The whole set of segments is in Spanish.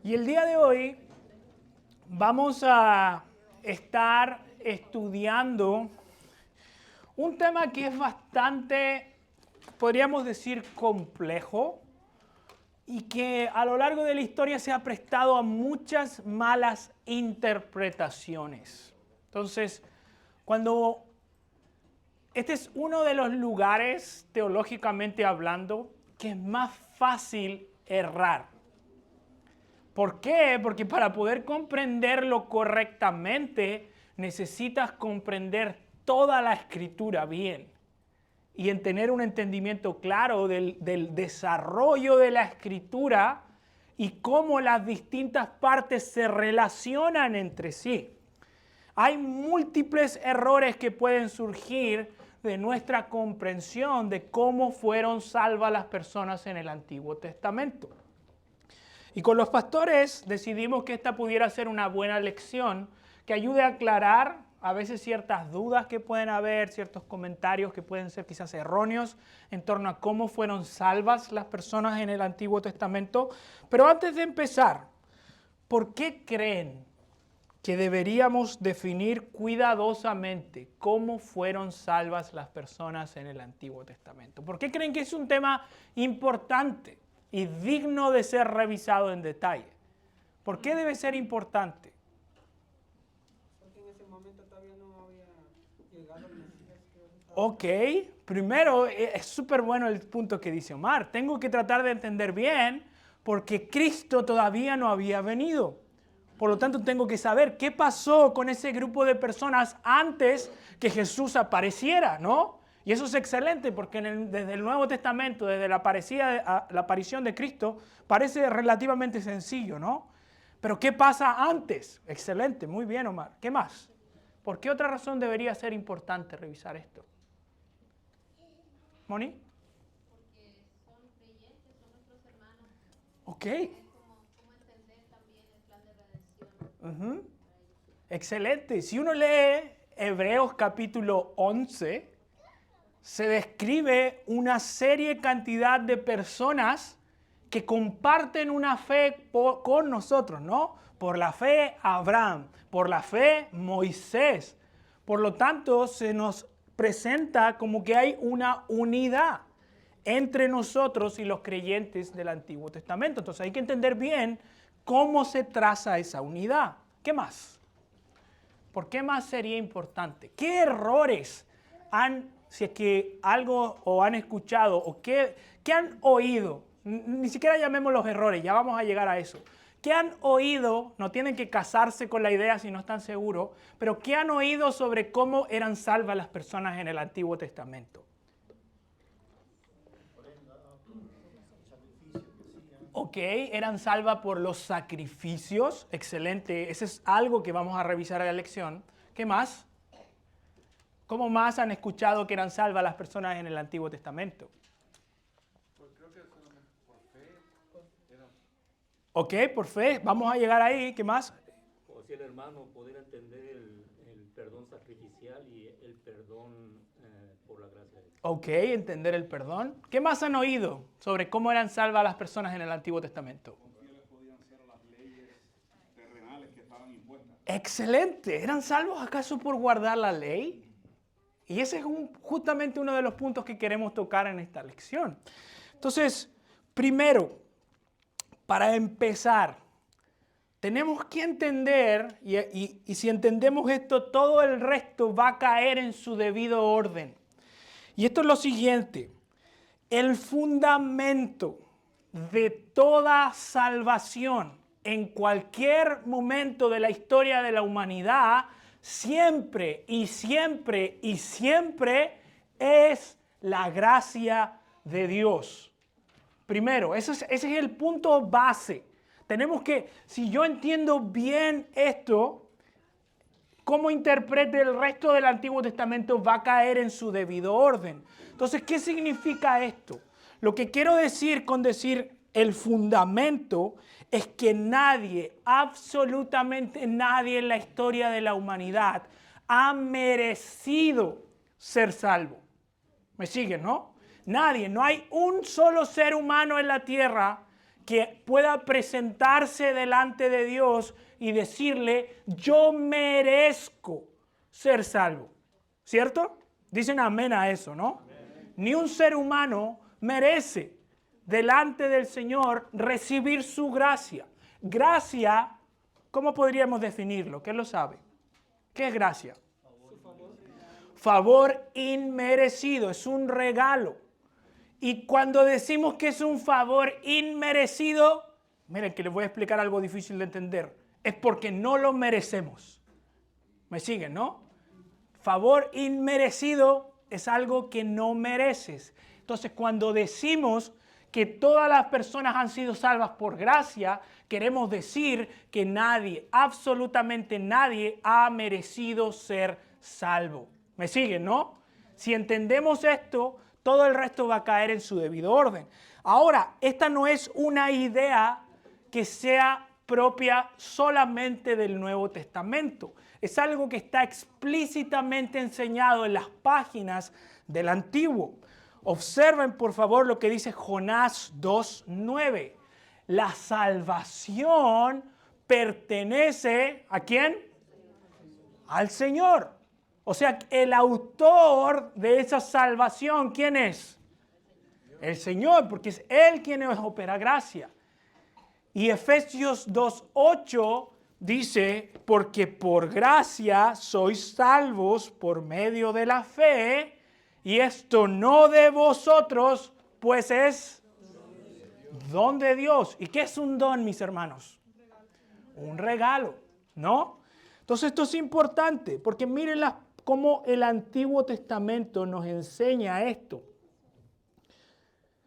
Y el día de hoy vamos a estar estudiando un tema que es bastante, podríamos decir, complejo y que a lo largo de la historia se ha prestado a muchas malas interpretaciones. Entonces, este es uno de los lugares, teológicamente hablando, que es más fácil errar. ¿Por qué? Porque para poder comprenderlo correctamente necesitas comprender toda la escritura bien y en tener un entendimiento claro del desarrollo de la escritura y cómo las distintas partes se relacionan entre sí. Hay múltiples errores que pueden surgir de nuestra comprensión de cómo fueron salvas las personas en el Antiguo Testamento. Y con los pastores decidimos que esta pudiera ser una buena lección que ayude a aclarar a veces ciertas dudas que pueden haber, ciertos comentarios que pueden ser quizás erróneos en torno a cómo fueron salvas las personas en el Antiguo Testamento. Pero antes de empezar, ¿por qué creen que deberíamos definir cuidadosamente cómo fueron salvas las personas en el Antiguo Testamento? ¿Por qué creen que es un tema importante y digno de ser revisado en detalle? ¿Por qué debe ser importante? Porque en ese momento todavía no había llegado el Mesías. Ok, primero es súper bueno el punto que dice Omar. Tengo que tratar de entender bien porque Cristo todavía no había venido. Por lo tanto, tengo que saber qué pasó con ese grupo de personas antes que Jesús apareciera, ¿no? Y eso es excelente porque desde el Nuevo Testamento, desde la aparición de Cristo, parece relativamente sencillo, ¿no? Pero ¿qué pasa antes? Excelente, muy bien, Omar. ¿Qué más? ¿Por qué otra razón debería ser importante revisar esto? ¿Moni? Porque son creyentes, son nuestros hermanos. Ok. Cómo entender también el plan de redención Uh-huh. para ellos. Excelente. Si uno lee Hebreos capítulo 11, se describe una cantidad de personas que comparten una fe con nosotros, ¿no? Por la fe Abraham, por la fe Moisés. Por lo tanto, se nos presenta como que hay una unidad entre nosotros y los creyentes del Antiguo Testamento. Entonces hay que entender bien cómo se traza esa unidad. ¿Qué más? ¿Por qué más sería importante? ¿Qué errores si es que algo o han escuchado o qué han oído? Ni siquiera llamemos los errores, ya vamos a llegar a eso. ¿Qué han oído? No tienen que casarse con la idea si no están seguros, pero ¿qué han oído sobre cómo eran salvas las personas en el Antiguo Testamento? Ok, eran salvas por los sacrificios. Excelente. Ese es algo que vamos a revisar en la lección. ¿Qué más? ¿Cómo más han escuchado que eran salvas las personas en el Antiguo Testamento? Pues creo que solamente por fe. Ok, por fe. Vamos a llegar ahí. ¿Qué más? O si el hermano poder entender el perdón sacrificial y el perdón por la gracia de Dios. Ok, entender el perdón. ¿Qué más han oído sobre cómo eran salvas las personas en el Antiguo Testamento? Fieles podían ser las leyes terrenales que estaban impuestas. Excelente. ¿Eran salvos acaso por guardar la ley? Y ese es justamente uno de los puntos que queremos tocar en esta lección. Entonces, primero, para empezar, tenemos que entender, y si entendemos esto, todo el resto va a caer en su debido orden. Y esto es lo siguiente: el fundamento de toda salvación en cualquier momento de la historia de la humanidad, siempre y siempre y siempre es la gracia de Dios. Primero, ese es el punto base. Tenemos que, si yo entiendo bien esto, cómo interprete el resto del Antiguo Testamento va a caer en su debido orden. Entonces, ¿qué significa esto? Lo que quiero decir con decir el fundamento es que nadie, absolutamente nadie en la historia de la humanidad ha merecido ser salvo. ¿Me siguen, no? Nadie, no hay un solo ser humano en la tierra que pueda presentarse delante de Dios y decirle, yo merezco ser salvo. ¿Cierto? Dicen amén a eso, ¿no? Amén. Ni un ser humano merece delante del Señor recibir su gracia. Gracia, ¿cómo podríamos definirlo? ¿Quién lo sabe? ¿Qué es gracia? Favor inmerecido, es un regalo. Y cuando decimos que es un favor inmerecido, miren que les voy a explicar algo difícil de entender, es porque no lo merecemos. ¿Me siguen, no? Favor inmerecido es algo que no mereces. Entonces, cuando decimos que todas las personas han sido salvas por gracia, queremos decir que nadie, absolutamente nadie, ha merecido ser salvo. ¿Me siguen, no? Si entendemos esto, todo el resto va a caer en su debido orden. Ahora, esta no es una idea que sea propia solamente del Nuevo Testamento. Es algo que está explícitamente enseñado en las páginas del Antiguo. Observen, por favor, lo que dice Jonás 2:9. La salvación pertenece ¿a quién? Al Señor. O sea, el autor de esa salvación, ¿quién es? El Señor, porque es Él quien nos opera gracia. Y Efesios 2:8 dice, porque por gracia sois salvos por medio de la fe, y esto no de vosotros, pues es don de Dios. ¿Y qué es un don, mis hermanos? Un regalo, ¿no? Entonces esto es importante, porque miren cómo el Antiguo Testamento nos enseña esto.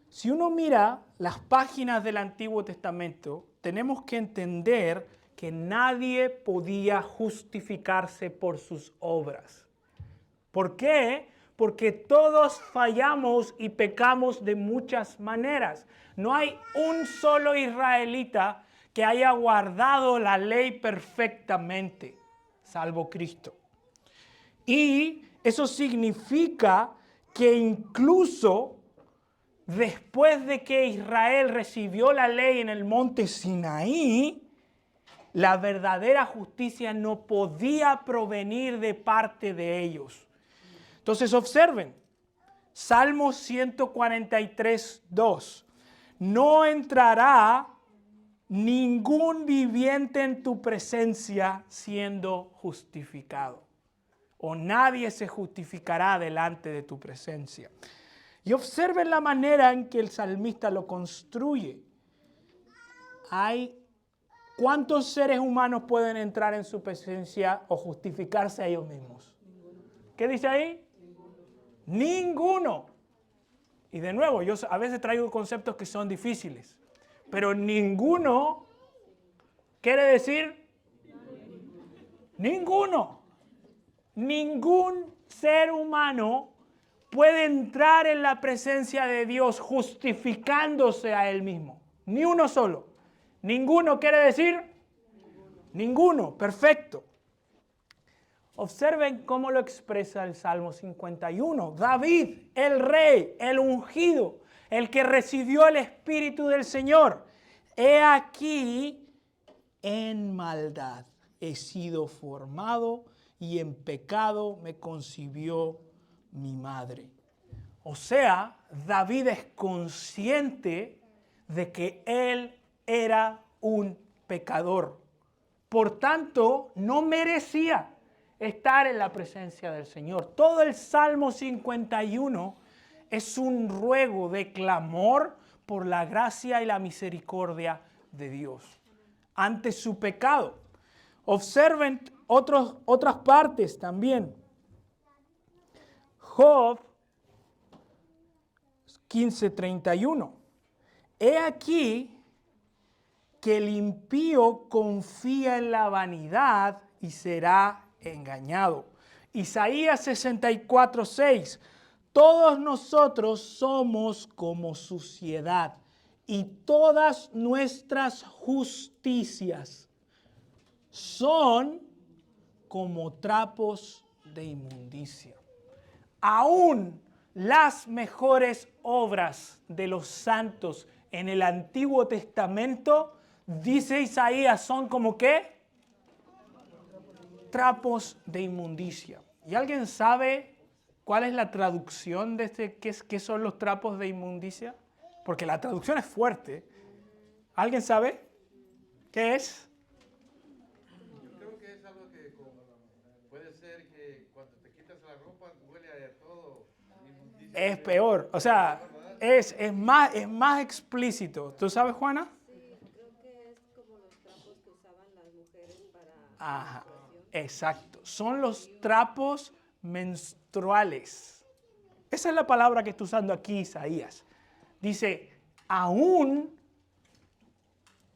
Si uno mira las páginas del Antiguo Testamento, tenemos que entender que nadie podía justificarse por sus obras. ¿Por qué? Porque todos fallamos y pecamos de muchas maneras. No hay un solo israelita que haya guardado la ley perfectamente, salvo Cristo. Y eso significa que incluso después de que Israel recibió la ley en el monte Sinaí, la verdadera justicia no podía provenir de parte de ellos. Entonces observen, Salmo 143:2. No entrará ningún viviente en tu presencia siendo justificado. O nadie se justificará delante de tu presencia. Y observen la manera en que el salmista lo construye. ¿Cuántos seres humanos pueden entrar en su presencia o justificarse a ellos mismos? ¿Qué dice ahí? Ninguno. Y de nuevo, yo a veces traigo conceptos que son difíciles, pero ninguno quiere decir ninguno. Ningún ser humano puede entrar en la presencia de Dios justificándose a él mismo. Ni uno solo. Ninguno quiere decir ninguno. Perfecto. Observen cómo lo expresa el Salmo 51. David, el rey, el ungido, el que recibió el Espíritu del Señor. He aquí, en maldad he sido formado y en pecado me concibió mi madre. O sea, David es consciente de que él era un pecador. Por tanto, no merecía estar en la presencia del Señor. Todo el Salmo 51 es un ruego de clamor por la gracia y la misericordia de Dios ante su pecado. Observen otras partes también. Job 15:31. He aquí que el impío confía en la vanidad y será engañado. Isaías 64:6. Todos nosotros somos como suciedad y todas nuestras justicias son como trapos de inmundicia. Aún las mejores obras de los santos en el Antiguo Testamento, dice Isaías, son como ¿qué? Trapos de inmundicia. ¿Y alguien sabe cuál es la traducción de qué son los trapos de inmundicia? Porque la traducción es fuerte. ¿Alguien sabe qué es? Yo creo que es algo que puede ser que cuando te quitas la ropa huele a todo. Es peor, o sea, es más explícito. ¿Tú sabes, Juana? Sí, creo que es como los trapos que usaban las mujeres para Ajá, exacto. Son los trapos menstruales. Esa es la palabra que está usando aquí Isaías. Dice, aún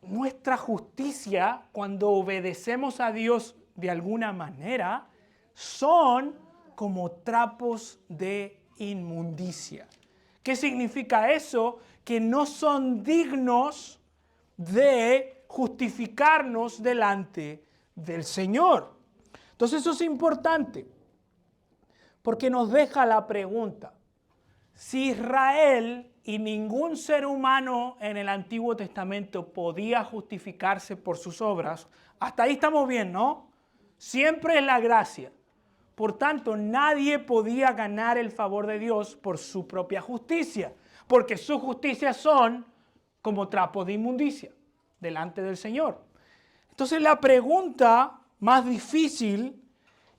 nuestra justicia, cuando obedecemos a Dios de alguna manera, son como trapos de inmundicia. ¿Qué significa eso? Que no son dignos de justificarnos delante del Señor. Entonces eso es importante, porque nos deja la pregunta, si Israel y ningún ser humano en el Antiguo Testamento podía justificarse por sus obras, hasta ahí estamos bien, ¿no? Siempre es la gracia. Por tanto, nadie podía ganar el favor de Dios por su propia justicia, porque sus justicias son como trapos de inmundicia delante del Señor. Entonces la pregunta más difícil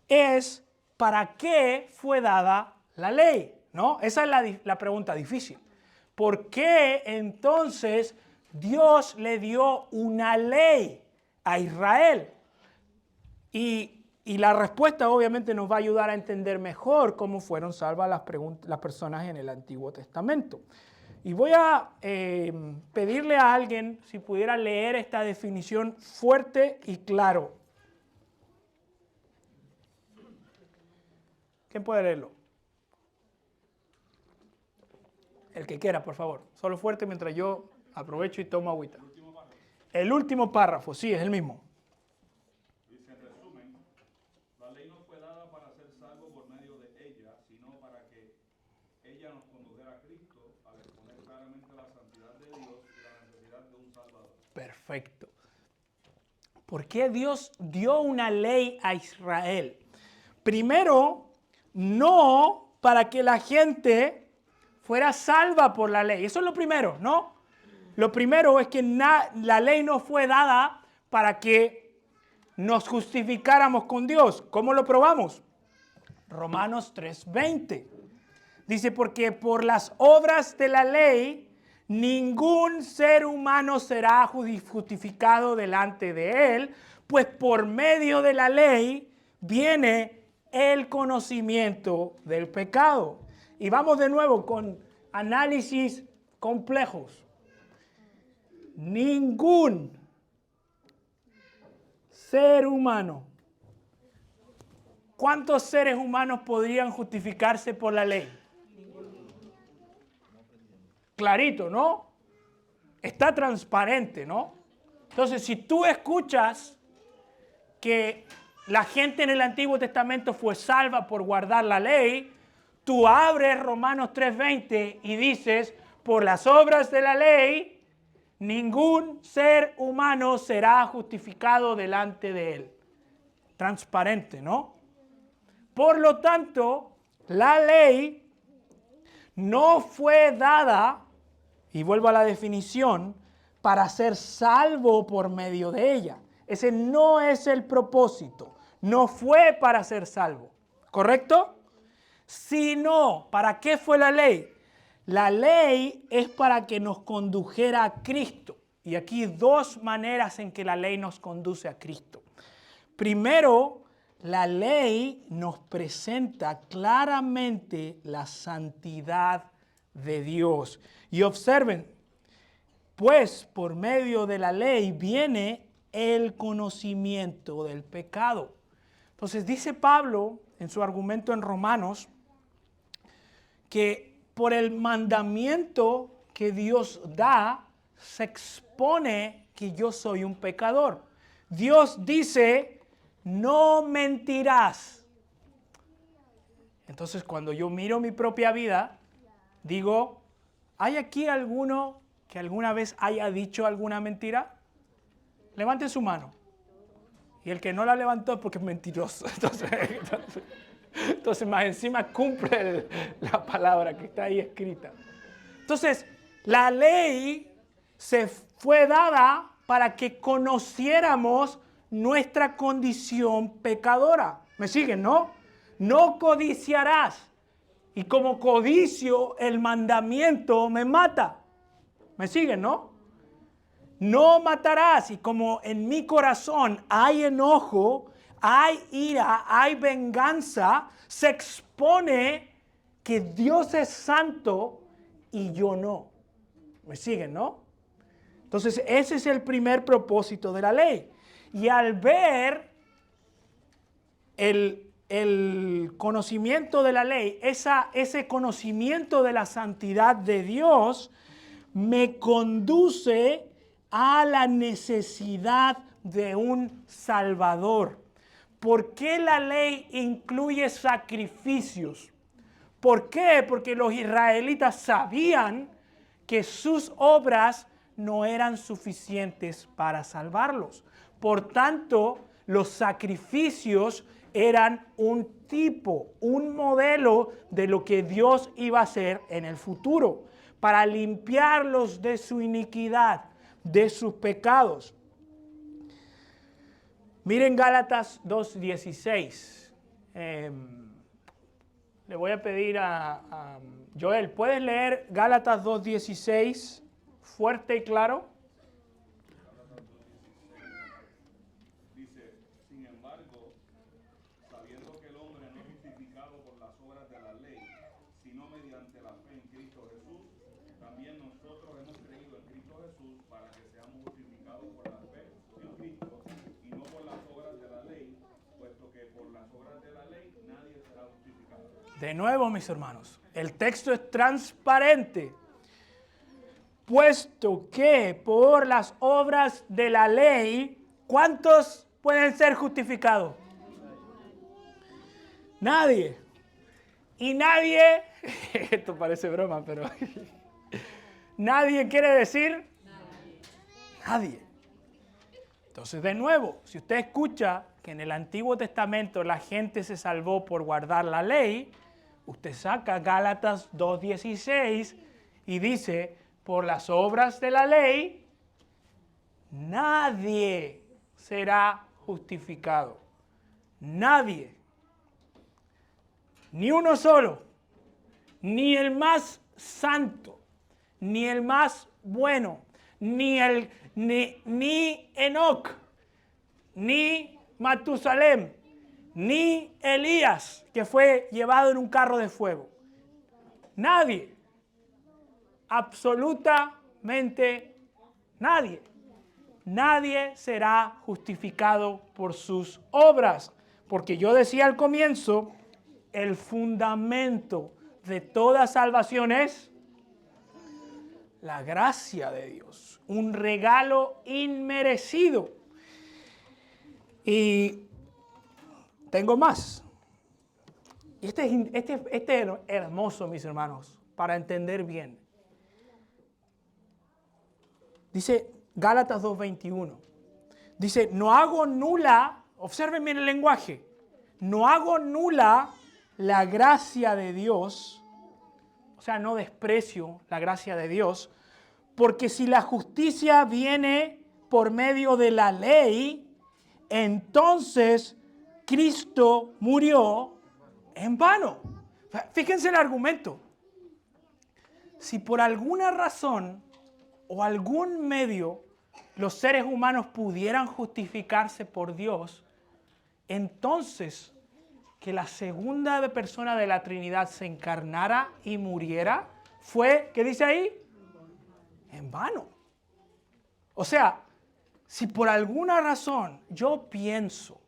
es, ¿para qué fue dada la ley? ¿No? Esa es la pregunta difícil. ¿Por qué entonces Dios le dio una ley a Israel? Y la respuesta obviamente nos va a ayudar a entender mejor cómo fueron salvas las personas en el Antiguo Testamento. Y voy a pedirle a alguien si pudiera leer esta definición fuerte y claro. ¿Quién puede leerlo? El que quiera, por favor. Solo fuerte mientras yo aprovecho y tomo agüita. El último párrafo, sí, es el mismo. Dice, en resumen, la ley no fue dada para ser salvo por medio de ella, sino para que ella nos condujera a Cristo al exponer claramente la santidad de Dios y la necesidad de un Salvador. Perfecto. ¿Por qué Dios dio una ley a Israel? Primero, no para que la gente fuera salva por la ley. Eso es lo primero, ¿no? Lo primero es que la ley no fue dada para que nos justificáramos con Dios. ¿Cómo lo probamos? Romanos 3:20. Dice, porque por las obras de la ley, ningún ser humano será justificado delante de él, pues por medio de la ley viene el conocimiento del pecado. Y vamos de nuevo con análisis complejos. Ningún ser humano. ¿Cuántos seres humanos podrían justificarse por la ley? Clarito, ¿no? Está transparente, ¿no? Entonces, si tú escuchas que la gente en el Antiguo Testamento fue salva por guardar la ley, tú abres Romanos 3:20 y dices, por las obras de la ley, ningún ser humano será justificado delante de él. Transparente, ¿no? Por lo tanto, la ley no fue dada, y vuelvo a la definición, para ser salvo por medio de ella. Ese no es el propósito. No fue para ser salvo. ¿Correcto? Sino, ¿para qué fue la ley? La ley es para que nos condujera a Cristo. Y aquí dos maneras en que la ley nos conduce a Cristo. Primero, la ley nos presenta claramente la santidad de Dios. Y observen, pues por medio de la ley viene el conocimiento del pecado. Entonces dice Pablo en su argumento en Romanos que por el mandamiento que Dios da se expone que yo soy un pecador. Dios dice, no mentirás. Entonces, cuando yo miro mi propia vida, digo, ¿hay aquí alguno que alguna vez haya dicho alguna mentira? Levante su mano. Y el que no la levantó es porque es mentiroso. Entonces más encima cumple la palabra que está ahí escrita. Entonces, la ley se fue dada para que conociéramos nuestra condición pecadora. ¿Me siguen, no? No codiciarás. Y como codicio, el mandamiento me mata. ¿Me siguen, no? No matarás. Y como en mi corazón hay enojo, hay ira, hay venganza, se expone que Dios es santo y yo no. ¿Me siguen, no? Entonces, ese es el primer propósito de la ley. Y al ver el conocimiento de la ley, ese conocimiento de la santidad de Dios, me conduce a la necesidad de un Salvador. ¿Por qué la ley incluye sacrificios? ¿Por qué? Porque los israelitas sabían que sus obras no eran suficientes para salvarlos. Por tanto, los sacrificios eran un tipo, un modelo de lo que Dios iba a hacer en el futuro, para limpiarlos de su iniquidad, de sus pecados. Miren Gálatas 2:16. Le voy a pedir a Joel, ¿puedes leer Gálatas 2:16 fuerte y claro? Dice, sin embargo, sabiendo que el hombre no es justificado por las obras de la ley, sino mediante la fe en Cristo Jesús, también nosotros hemos creído en Cristo Jesús para que seamos justificados por la fe en Cristo y no por las obras de la ley, puesto que por las obras de la ley nadie será justificado. De nuevo, mis hermanos, el texto es transparente. Puesto que por las obras de la ley, ¿cuántos pueden ser justificados? Nadie. Y nadie, esto parece broma, pero nadie quiere decir nadie. Entonces, de nuevo, si usted escucha que en el Antiguo Testamento la gente se salvó por guardar la ley, usted saca Gálatas 2:16 y dice, por las obras de la ley, nadie será justificado. Nadie. Ni uno solo. Ni el más santo. Ni el más bueno. Ni Enoc. Ni Matusalem. Ni Elías, que fue llevado en un carro de fuego. Nadie. Absolutamente nadie. Nadie será justificado por sus obras. Porque yo decía al comienzo, el fundamento de toda salvación es la gracia de Dios. Un regalo inmerecido. Y tengo más. Este es hermoso, mis hermanos, para entender bien. Dice Gálatas 2:21. Dice, no hago nula, observen bien el lenguaje, no hago nula la gracia de Dios, o sea, no desprecio la gracia de Dios, porque si la justicia viene por medio de la ley, entonces Cristo murió en vano. Fíjense el argumento. Si por alguna razón o algún medio los seres humanos pudieran justificarse por Dios, entonces que la segunda persona de la Trinidad se encarnara y muriera fue, ¿qué dice ahí? En vano. O sea, si por alguna razón yo pienso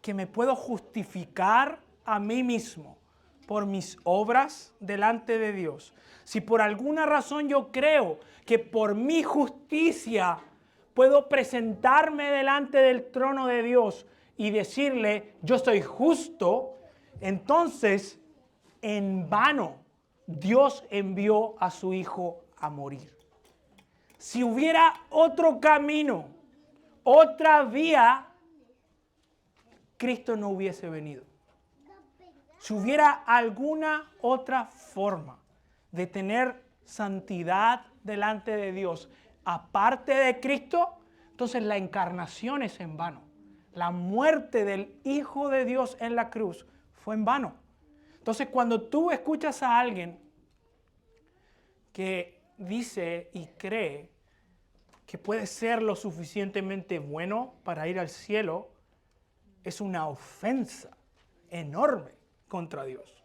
que me puedo justificar a mí mismo por mis obras delante de Dios, si por alguna razón yo creo que por mi justicia puedo presentarme delante del trono de Dios y decirle, yo soy justo, entonces en vano Dios envió a su Hijo a morir. Si hubiera otro camino, otra vía, Cristo no hubiese venido. Si hubiera alguna otra forma de tener santidad delante de Dios, aparte de Cristo, entonces la encarnación es en vano. La muerte del Hijo de Dios en la cruz fue en vano. Entonces, cuando tú escuchas a alguien que dice y cree que puede ser lo suficientemente bueno para ir al cielo, es una ofensa enorme contra Dios.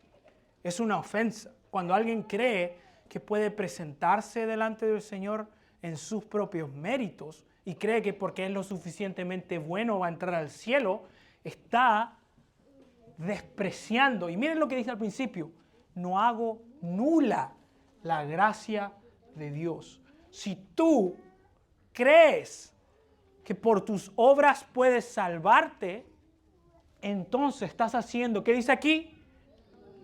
Es una ofensa. Cuando alguien cree que puede presentarse delante del Señor en sus propios méritos y cree que porque es lo suficientemente bueno va a entrar al cielo, está despreciando. Y miren lo que dice al principio: no hago nula la gracia de Dios. Si tú crees que por tus obras puedes salvarte, entonces estás haciendo, ¿qué dice aquí?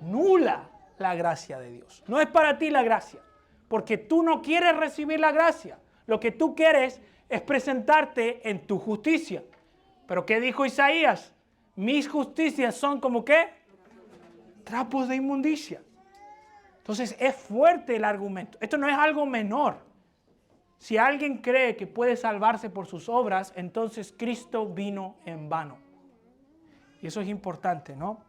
Nula la gracia de Dios. No es para ti la gracia, porque tú no quieres recibir la gracia. Lo que tú quieres es presentarte en tu justicia. Pero ¿qué dijo Isaías? Mis justicias son como ¿qué? Trapos de inmundicia. Entonces es fuerte el argumento. Esto no es algo menor. Si alguien cree que puede salvarse por sus obras, entonces Cristo vino en vano. Y eso es importante, ¿no?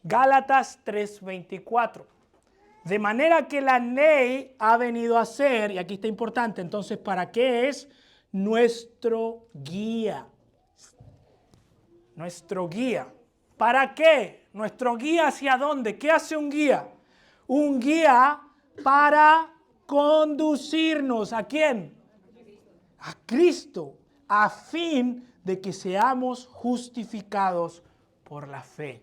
Gálatas 3:24. De manera que la ley ha venido a ser, y aquí está importante, entonces, ¿para qué es? Nuestro guía. Nuestro guía. ¿Para qué? Nuestro guía ¿hacia dónde? ¿Qué hace un guía? Un guía para conducirnos. ¿A quién? A Cristo, a fin de que seamos justificados por la fe.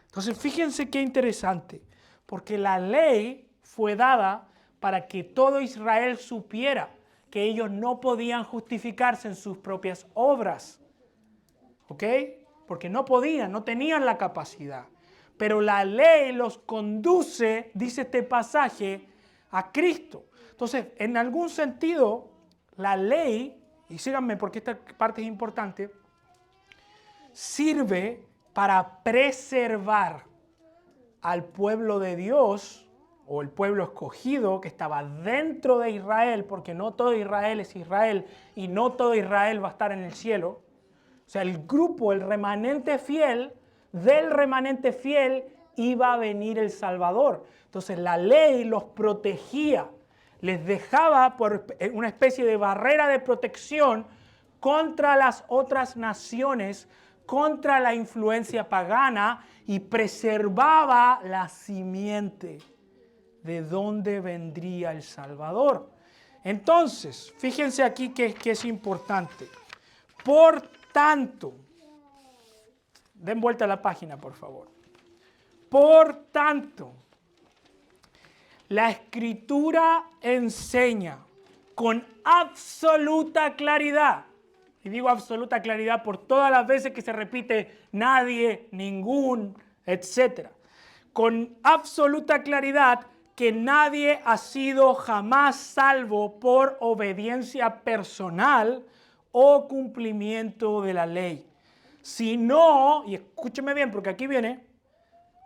Entonces, fíjense qué interesante, porque la ley fue dada para que todo Israel supiera que ellos no podían justificarse en sus propias obras. ¿Ok? Porque no podían, no tenían la capacidad. Pero la ley los conduce, dice este pasaje, a Cristo. Entonces, en algún sentido, la ley, y síganme porque esta parte es importante, sirve para preservar al pueblo de Dios, o el pueblo escogido que estaba dentro de Israel, porque no todo Israel es Israel, y no todo Israel va a estar en el cielo. O sea, el grupo, el remanente fiel, del remanente fiel iba a venir el Salvador. Entonces la ley los protegía, les dejaba por una especie de barrera de protección contra las otras naciones, contra la influencia pagana, y preservaba la simiente de donde vendría el Salvador. Entonces, fíjense aquí que es importante. Por tanto, den vuelta a la página, por favor. Por tanto, la Escritura enseña con absoluta claridad, y digo absoluta claridad por todas las veces que se repite nadie, ningún, etc. Con absoluta claridad que nadie ha sido jamás salvo por obediencia personal o cumplimiento de la ley, sino, y escúcheme bien porque aquí viene,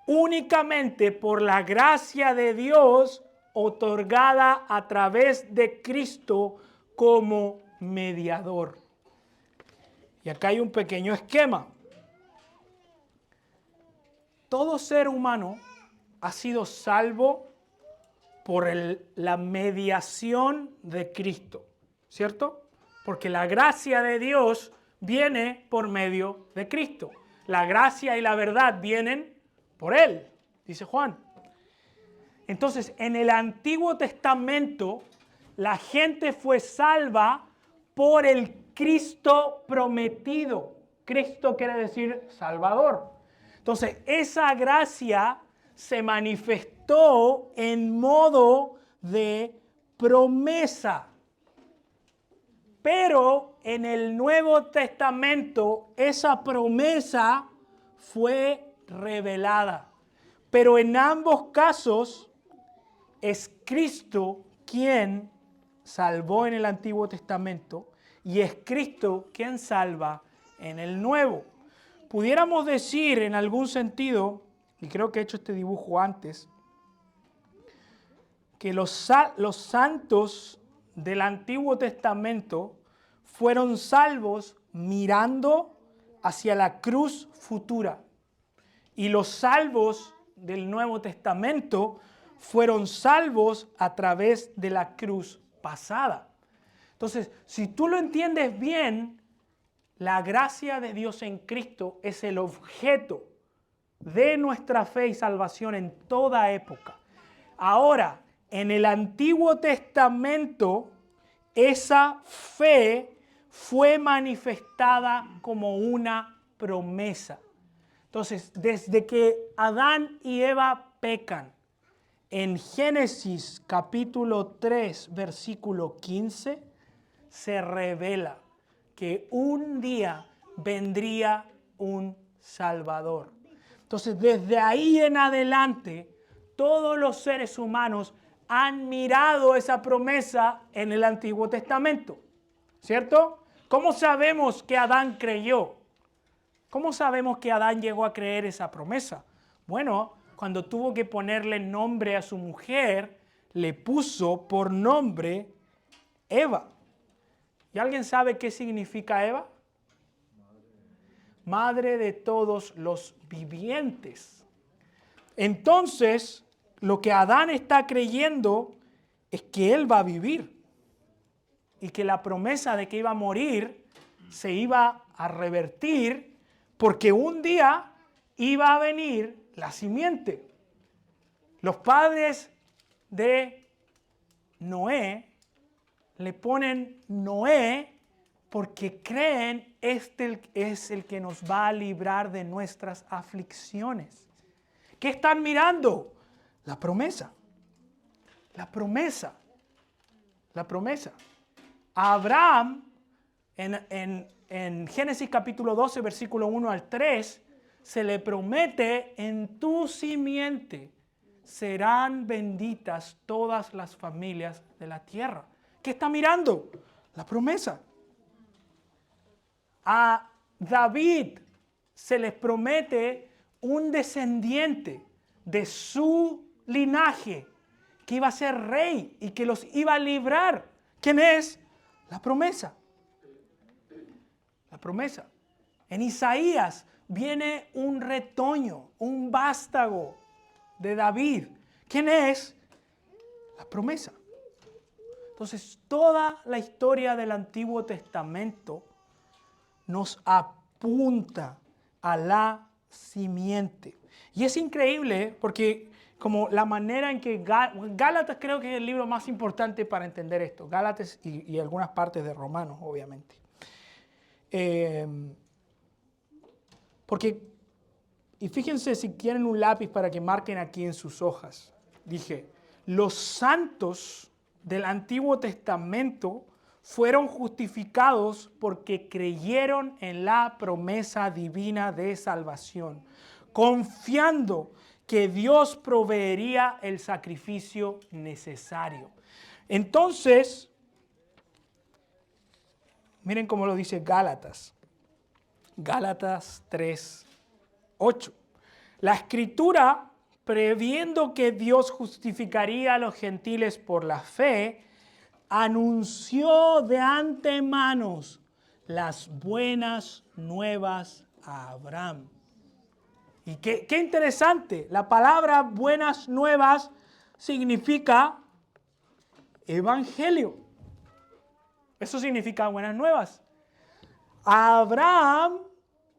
únicamente por la gracia de Dios otorgada a través de Cristo como mediador. Y acá hay un pequeño esquema. Todo ser humano ha sido salvo por la mediación de Cristo, ¿cierto? Porque la gracia de Dios viene por medio de Cristo. La gracia y la verdad vienen por Él, dice Juan. Entonces, en el Antiguo Testamento, la gente fue salva por el Cristo prometido. Cristo quiere decir Salvador. Entonces, esa gracia se manifestó en modo de promesa. Pero en el Nuevo Testamento esa promesa fue revelada. Pero en ambos casos es Cristo quien salvó en el Antiguo Testamento y es Cristo quien salva en el Nuevo. Pudiéramos decir en algún sentido, y creo que he hecho este dibujo antes, que los santos del Antiguo Testamento fueron salvos mirando hacia la cruz futura. Y los salvos del Nuevo Testamento fueron salvos a través de la cruz pasada. Entonces, si tú lo entiendes bien, la gracia de Dios en Cristo es el objeto de nuestra fe y salvación en toda época. Ahora, en el Antiguo Testamento, esa fe fue manifestada como una promesa. Entonces, desde que Adán y Eva pecan, en Génesis capítulo 3, versículo 15, se revela que un día vendría un Salvador. Entonces, desde ahí en adelante, todos los seres humanos han mirado esa promesa en el Antiguo Testamento, ¿cierto? ¿Cómo sabemos que Adán creyó? ¿Cómo sabemos que Adán llegó a creer esa promesa? Bueno, cuando tuvo que ponerle nombre a su mujer, le puso por nombre Eva. ¿Y alguien sabe qué significa Eva? Madre de todos los vivientes. Entonces, lo que Adán está creyendo es que él va a vivir y que la promesa de que iba a morir se iba a revertir porque un día iba a venir la simiente. Los padres de Noé le ponen Noé porque creen este es el que nos va a librar de nuestras aflicciones. ¿Qué están mirando? La promesa. La promesa. La promesa. A Abraham, en Génesis capítulo 12, versículo 1 al 3, se le promete: en tu simiente serán benditas todas las familias de la tierra. ¿Qué está mirando? La promesa. A David se les promete un descendiente de su linaje que iba a ser rey y que los iba a librar. ¿Quién es? La promesa. La promesa. En Isaías viene un retoño, un vástago de David. ¿Quién es? La promesa. Entonces, toda la historia del Antiguo Testamento nos apunta a la simiente. Y es increíble porque como la manera en que Gálatas creo que es el libro más importante para entender esto. Gálatas y algunas partes de Romanos, obviamente. Porque, y fíjense si quieren un lápiz para que marquen aquí en sus hojas. Dije, los santos del Antiguo Testamento fueron justificados porque creyeron en la promesa divina de salvación, confiando que Dios proveería el sacrificio necesario. Entonces, miren cómo lo dice Gálatas. Gálatas 3:8. La Escritura, previendo que Dios justificaría a los gentiles por la fe, anunció de antemano las buenas nuevas a Abraham. Y qué interesante, la palabra buenas nuevas significa evangelio. Eso significa buenas nuevas. A Abraham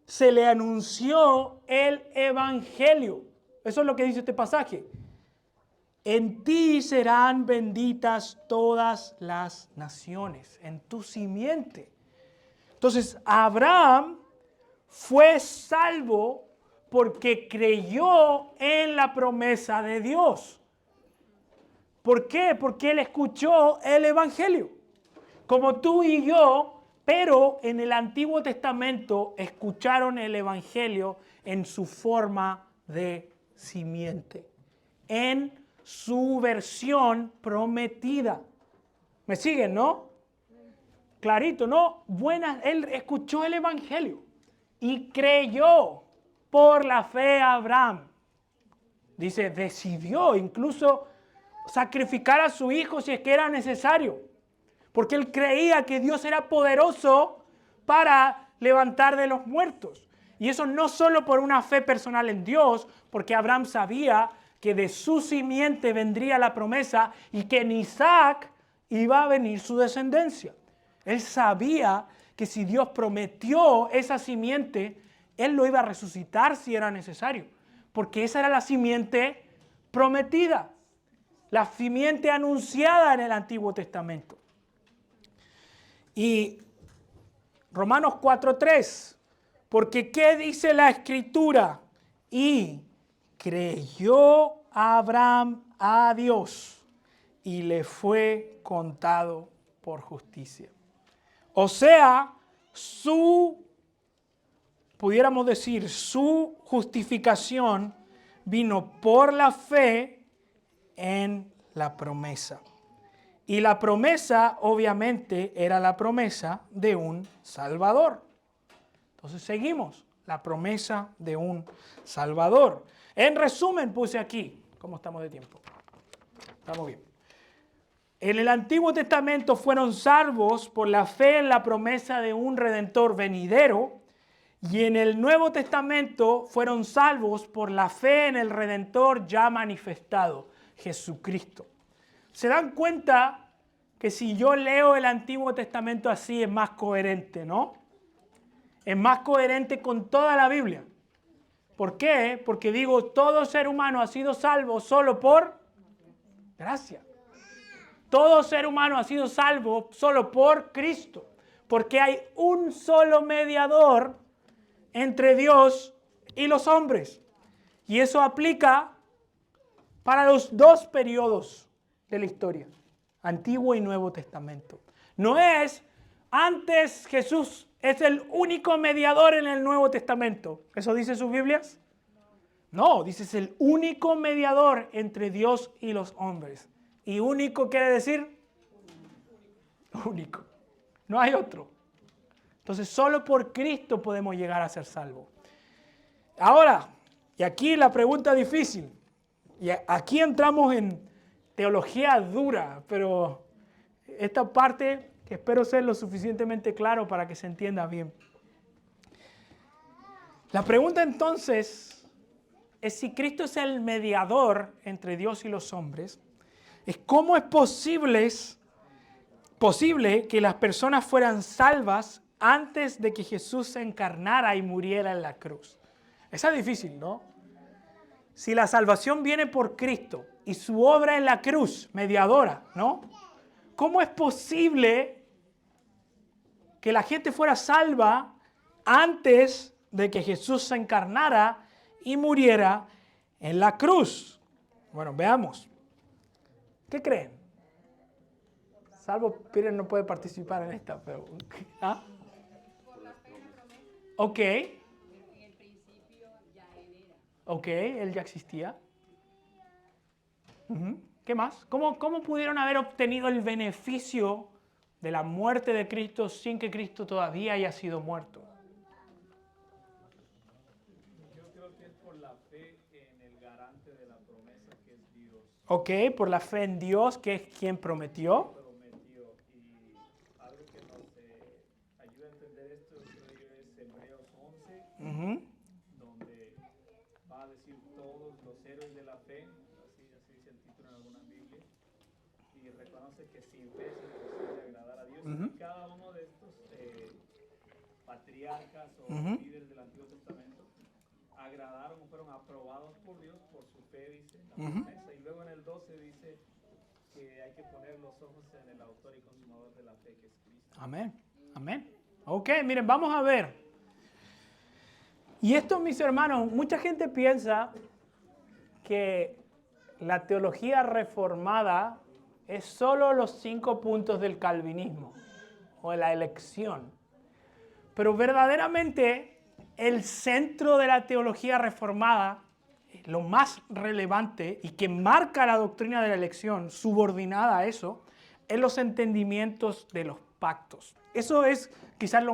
se le anunció el evangelio. Eso es lo que dice este pasaje. En ti serán benditas todas las naciones, en tu simiente. Entonces, Abraham fue salvo porque creyó en la promesa de Dios. ¿Por qué? Porque él escuchó el evangelio. Como tú y yo, pero en el Antiguo Testamento escucharon el evangelio en su forma de simiente. En su versión prometida. ¿Me siguen, no? Clarito, ¿no? Él escuchó el Evangelio y creyó por la fe a Abraham. Dice, decidió incluso sacrificar a su hijo si es que era necesario. Porque él creía que Dios era poderoso para levantar de los muertos. Y eso no solo por una fe personal en Dios, porque Abraham sabía que de su simiente vendría la promesa y que en Isaac iba a venir su descendencia. Él sabía que si Dios prometió esa simiente, Él lo iba a resucitar si era necesario. Porque esa era la simiente prometida, la simiente anunciada en el Antiguo Testamento. Y Romanos 4:3, porque ¿qué dice la Escritura? Y creyó Abraham a Dios y le fue contado por justicia. O sea, pudiéramos decir, su justificación vino por la fe en la promesa. Y la promesa, obviamente, era la promesa de un Salvador. Entonces seguimos, la promesa de un Salvador. En resumen, puse aquí, ¿cómo estamos de tiempo? Estamos bien. En el Antiguo Testamento fueron salvos por la fe en la promesa de un Redentor venidero, y en el Nuevo Testamento fueron salvos por la fe en el Redentor ya manifestado, Jesucristo. ¿Se dan cuenta que si yo leo el Antiguo Testamento así es más coherente, no? Es más coherente con toda la Biblia. ¿Por qué? Porque digo, todo ser humano ha sido salvo solo por gracia. Todo ser humano ha sido salvo solo por Cristo. Porque hay un solo mediador entre Dios y los hombres. Y eso aplica para los dos periodos de la historia, Antiguo y Nuevo Testamento. No es antes Jesús es el único mediador en el Nuevo Testamento. ¿Eso dice sus Biblias? No, dice es el único mediador entre Dios y los hombres. ¿Y único quiere decir? Único. No hay otro. Entonces solo por Cristo podemos llegar a ser salvos. Ahora, y aquí la pregunta difícil. Y aquí entramos en teología dura, pero esta parte que espero ser lo suficientemente claro para que se entienda bien. La pregunta entonces es si Cristo es el mediador entre Dios y los hombres, es cómo es posible que las personas fueran salvas antes de que Jesús se encarnara y muriera en la cruz. Esa es difícil, ¿no? Si la salvación viene por Cristo y su obra en la cruz, mediadora, ¿no? ¿Cómo es posible que la gente fuera salva antes de que Jesús se encarnara y muriera en la cruz? Bueno, veamos. ¿Qué creen? Salvo Peter no puede participar en esta, pero... ¿Ah? Ok. En el principio ya él era. Ok, él ya existía. ¿Qué más? ¿Cómo pudieron haber obtenido el beneficio de la muerte de Cristo sin que Cristo todavía haya sido muerto? Yo creo que es por la fe en el garante de la promesa que es Dios. Ok, por la fe en Dios, que es quien prometió. Y algo que nos ayuda a entender esto, creo yo, es Hebreos 11, donde va a decir todos los héroes de la fe, así dice el título en alguna Biblia, y reconoce que sin fe es imposible agradar a Dios. Y cada uno de estos patriarcas o líderes del Antiguo Testamento agradaron o fueron aprobados por Dios por su fe, dice la promesa. Y luego en el 12 dice que hay que poner los ojos en el autor y consumador de la fe, que es Cristo. Amén, amén. Ok, miren, vamos a ver. Y esto, mis hermanos, mucha gente piensa que la teología reformada es solo los 5 puntos del calvinismo o de la elección. Pero verdaderamente el centro de la teología reformada lo más relevante y que marca la doctrina de la elección, subordinada a eso, es los entendimientos de los pactos. Eso es quizás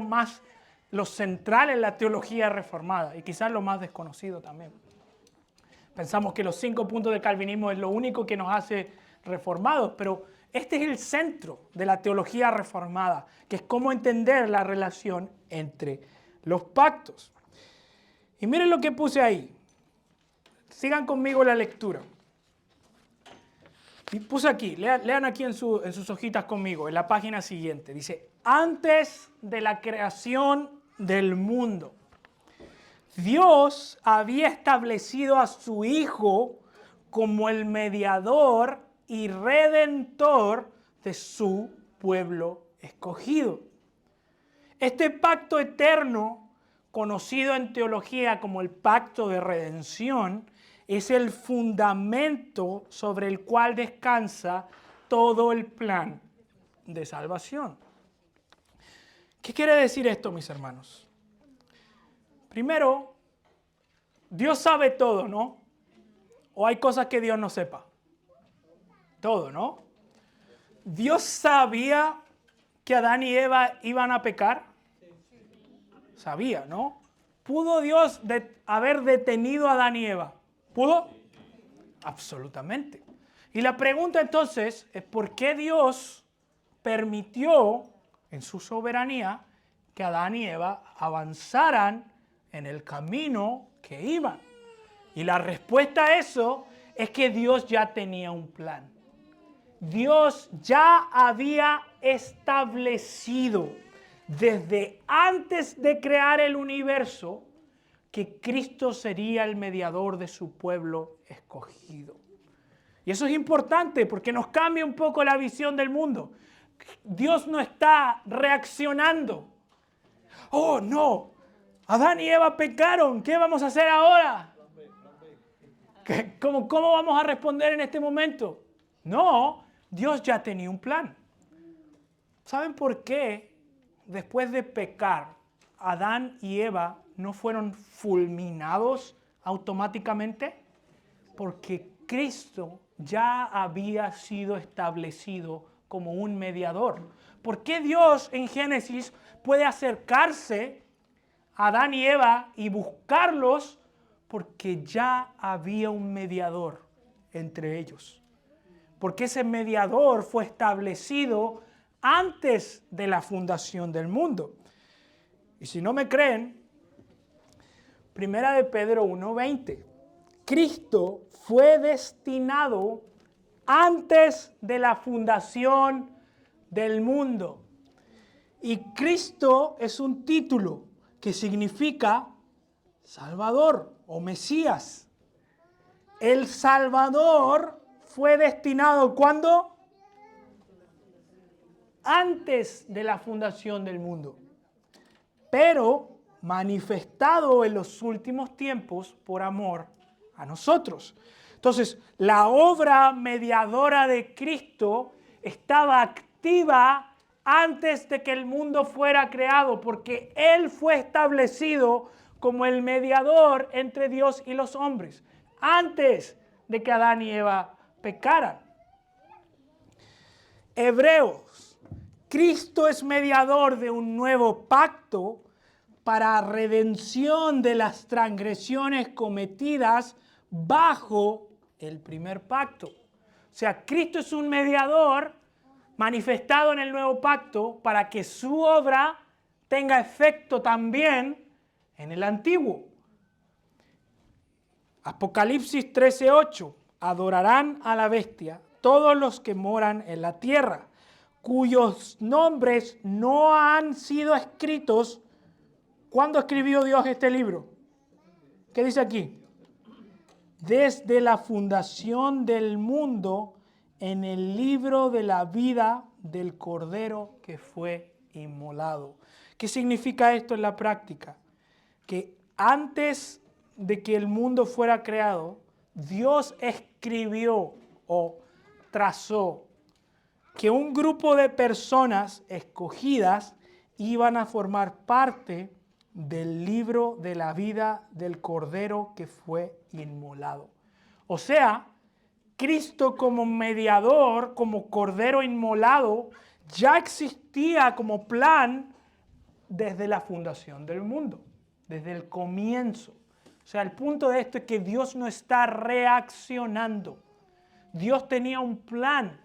lo central en la teología reformada y quizás lo más desconocido también. Pensamos que los 5 puntos del calvinismo es lo único que nos hace reformados, pero este es el centro de la teología reformada, que es cómo entender la relación entre los pactos. Y miren lo que puse ahí. Sigan conmigo la lectura. Y puse aquí, lean aquí en sus hojitas conmigo, en la página siguiente. Dice, antes de la creación del mundo, Dios había establecido a su Hijo como el mediador y redentor de su pueblo escogido. Este pacto eterno, conocido en teología como el pacto de redención, es el fundamento sobre el cual descansa todo el plan de salvación. ¿Qué quiere decir esto, mis hermanos? Primero, Dios sabe todo, ¿no? ¿O hay cosas que Dios no sepa? Todo, ¿no? ¿Dios sabía que Adán y Eva iban a pecar? Sabía, ¿no? ¿Pudo Dios haber detenido a Adán y Eva? ¿Pudo? Absolutamente. Y la pregunta entonces es ¿por qué Dios permitió en su soberanía que Adán y Eva avanzaran en el camino que iban? Y la respuesta a eso es que Dios ya tenía un plan. Dios ya había establecido desde antes de crear el universo que Cristo sería el mediador de su pueblo escogido. Y eso es importante porque nos cambia un poco la visión del mundo. Dios no está reaccionando. Oh, no, Adán y Eva pecaron, ¿qué vamos a hacer ahora? ¿Cómo vamos a responder en este momento? No, Dios ya tenía un plan. ¿Saben por qué después de pecar, Adán y Eva no fueron fulminados automáticamente? Porque Cristo ya había sido establecido como un mediador. ¿Por qué Dios en Génesis puede acercarse a Adán y Eva y buscarlos? Porque ya había un mediador entre ellos. Porque ese mediador fue establecido antes de la fundación del mundo. Y si no me creen, 1 de Pedro 1:20. Cristo fue destinado antes de la fundación del mundo. Y Cristo es un título que significa Salvador o Mesías. El Salvador fue destinado ¿cuándo? Antes de la fundación del mundo, pero manifestado en los últimos tiempos por amor a nosotros. Entonces, la obra mediadora de Cristo estaba activa antes de que el mundo fuera creado, porque Él fue establecido como el mediador entre Dios y los hombres, antes de que Adán y Eva pecaran. Hebreos, Cristo es mediador de un nuevo pacto para redención de las transgresiones cometidas bajo el primer pacto. O sea, Cristo es un mediador manifestado en el nuevo pacto para que su obra tenga efecto también en el antiguo. Apocalipsis 13:8. Adorarán a la bestia todos los que moran en la tierra, cuyos nombres no han sido escritos. ¿Cuándo escribió Dios este libro? ¿Qué dice aquí? Desde la fundación del mundo, en el libro de la vida del Cordero que fue inmolado. ¿Qué significa esto en la práctica? Que antes de que el mundo fuera creado, Dios escribió o trazó que un grupo de personas escogidas iban a formar parte del libro de la vida del Cordero que fue inmolado. O sea, Cristo como mediador, como Cordero inmolado, ya existía como plan desde la fundación del mundo, desde el comienzo. O sea, el punto de esto es que Dios no está reaccionando. Dios tenía un plan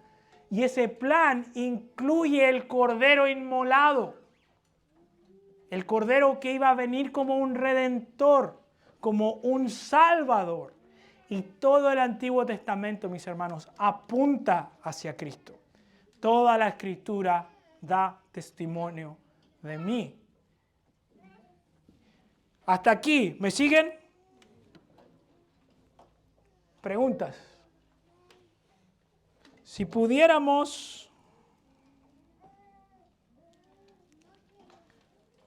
y ese plan incluye el Cordero inmolado. El Cordero que iba a venir como un redentor, como un salvador. Y todo el Antiguo Testamento, mis hermanos, apunta hacia Cristo. Toda la Escritura da testimonio de mí. Hasta aquí, ¿me siguen? Preguntas. Si pudiéramos,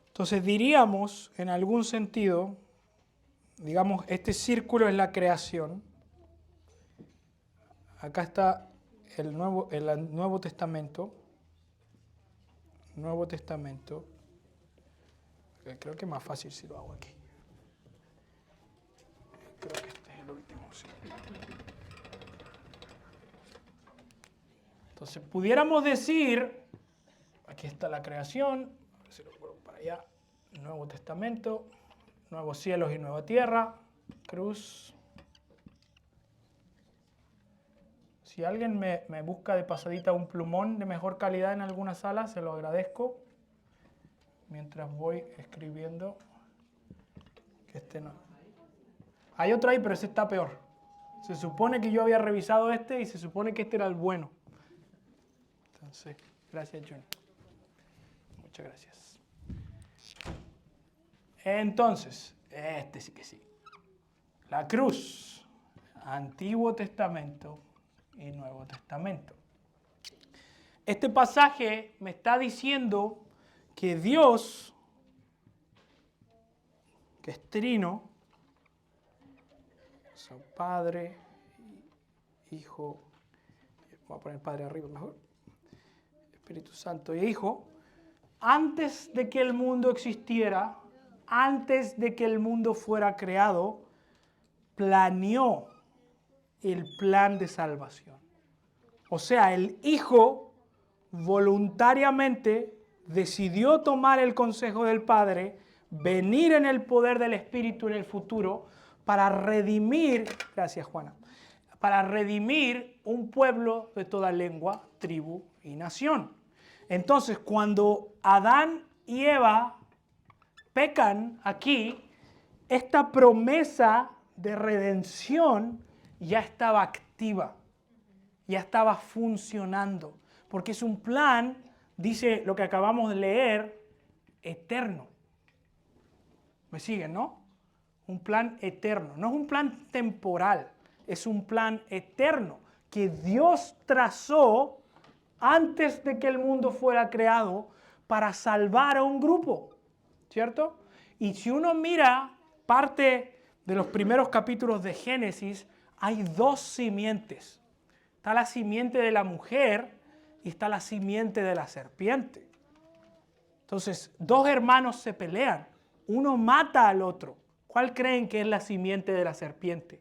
entonces diríamos, en algún sentido, digamos, este círculo es la creación. Acá está el Nuevo Testamento. Nuevo Testamento. Creo que es más fácil si lo hago aquí. Creo que este es el último. Sí. Entonces, pudiéramos decir, aquí está la creación, si lo pongo para allá, Nuevo Testamento, nuevos cielos y nueva tierra, cruz. Si alguien me busca de pasadita un plumón de mejor calidad en alguna sala, se lo agradezco. Mientras voy escribiendo, que este no. Hay otro ahí, pero ese está peor. Se supone que yo había revisado este y se supone que este era el bueno. Entonces, gracias, John. Muchas gracias. Entonces, este sí que sí. La cruz, Antiguo Testamento y Nuevo Testamento. Este pasaje me está diciendo que Dios, que es trino, son Padre, Hijo, voy a poner Padre arriba mejor, Espíritu Santo y Hijo, antes de que el mundo existiera, antes de que el mundo fuera creado, planeó el plan de salvación. O sea, el Hijo voluntariamente decidió tomar el consejo del Padre, venir en el poder del Espíritu en el futuro para redimir, gracias Juana, para redimir un pueblo de toda lengua, tribu y nación. Entonces, cuando Adán y Eva pecan aquí, esta promesa de redención ya estaba activa, ya estaba funcionando, porque es un plan, dice lo que acabamos de leer, eterno. ¿Me siguen, no? Un plan eterno. No es un plan temporal, es un plan eterno que Dios trazó antes de que el mundo fuera creado para salvar a un grupo, ¿cierto? Y si uno mira parte de los primeros capítulos de Génesis, hay dos simientes. Está la simiente de la mujer y está la simiente de la serpiente. Entonces, dos hermanos se pelean. Uno mata al otro. ¿Cuál creen que es la simiente de la serpiente?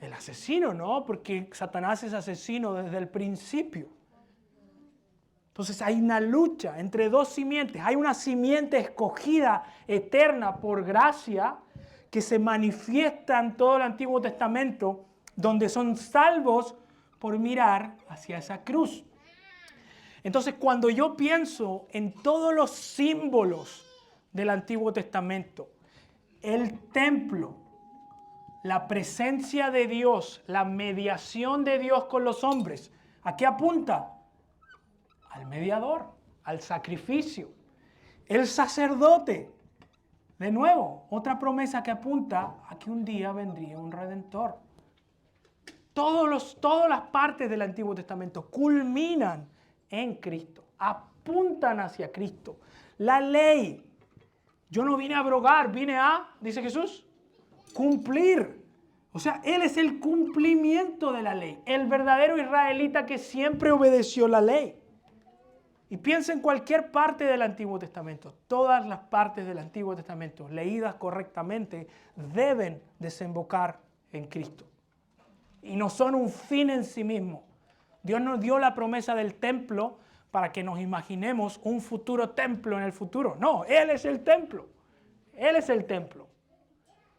El asesino, ¿no? Porque Satanás es asesino desde el principio. Entonces hay una lucha entre dos simientes. Hay una simiente escogida, eterna, por gracia, que se manifiesta en todo el Antiguo Testamento, donde son salvos por mirar hacia esa cruz. Entonces, cuando yo pienso en todos los símbolos del Antiguo Testamento, el templo, la presencia de Dios, la mediación de Dios con los hombres, ¿a qué apunta? Al mediador, al sacrificio. El sacerdote, de nuevo, otra promesa que apunta a que un día vendría un redentor. Todas las partes del Antiguo Testamento culminan en Cristo, apuntan hacia Cristo. La ley, yo no vine a abrogar, vine a, dice Jesús, cumplir. O sea, Él es el cumplimiento de la ley, el verdadero israelita que siempre obedeció la ley. Y piensa en cualquier parte del Antiguo Testamento. Todas las partes del Antiguo Testamento, leídas correctamente, deben desembocar en Cristo. Y no son un fin en sí mismo. Dios nos dio la promesa del templo para que nos imaginemos un futuro templo en el futuro. No, Él es el templo. Él es el templo.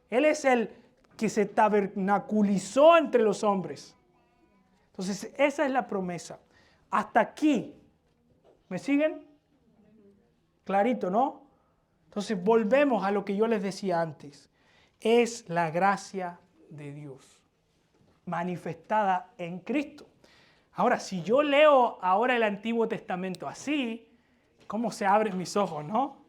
Él es el que se tabernaculizó entre los hombres. Entonces, esa es la promesa. Hasta aquí. ¿Me siguen? Clarito, ¿no? Entonces, volvemos a lo que yo les decía antes. Es la gracia de Dios manifestada en Cristo. Ahora, si yo leo ahora el Antiguo Testamento así, ¿cómo se abren mis ojos, no?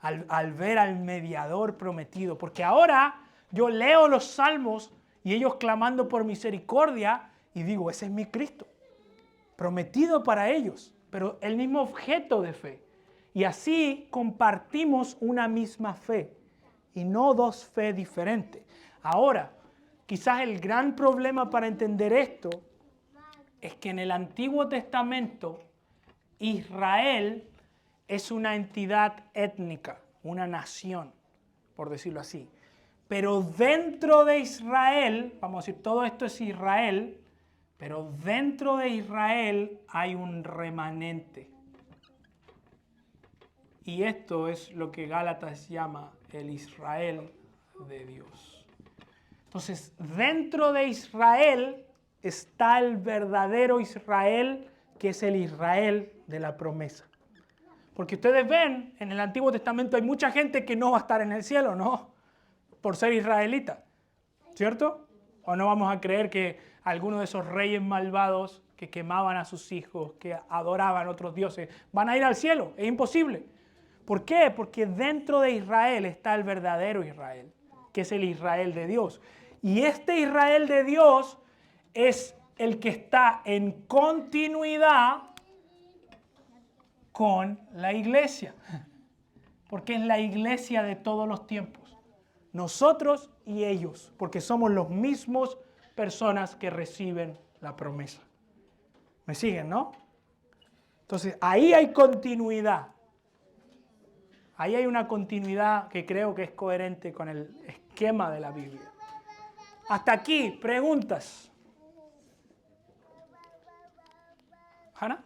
Al ver al mediador prometido. Porque ahora yo leo los salmos y ellos clamando por misericordia y digo, ese es mi Cristo, prometido para ellos, pero el mismo objeto de fe. Y así compartimos una misma fe y no dos fe diferentes. Ahora, quizás el gran problema para entender esto es que en el Antiguo Testamento Israel es una entidad étnica, una nación, por decirlo así. Pero dentro de Israel, vamos a decir, todo esto es Israel, pero dentro de Israel hay un remanente. Y esto es lo que Gálatas llama el Israel de Dios. Entonces, dentro de Israel está el verdadero Israel, que es el Israel de la promesa. Porque ustedes ven, en el Antiguo Testamento hay mucha gente que no va a estar en el cielo, ¿no? Por ser israelita, ¿cierto? ¿O no vamos a creer que algunos de esos reyes malvados que quemaban a sus hijos, que adoraban a otros dioses, van a ir al cielo? Es imposible. ¿Por qué? Porque dentro de Israel está el verdadero Israel, que es el Israel de Dios. Y este Israel de Dios es el que está en continuidad con la iglesia, porque es la iglesia de todos los tiempos. Nosotros y ellos, porque somos los mismos personas que reciben la promesa. ¿Me siguen, no? Entonces, ahí hay continuidad. Ahí hay una continuidad que creo que es coherente con el esquema de la Biblia. Hasta aquí, preguntas. ¿Hanna?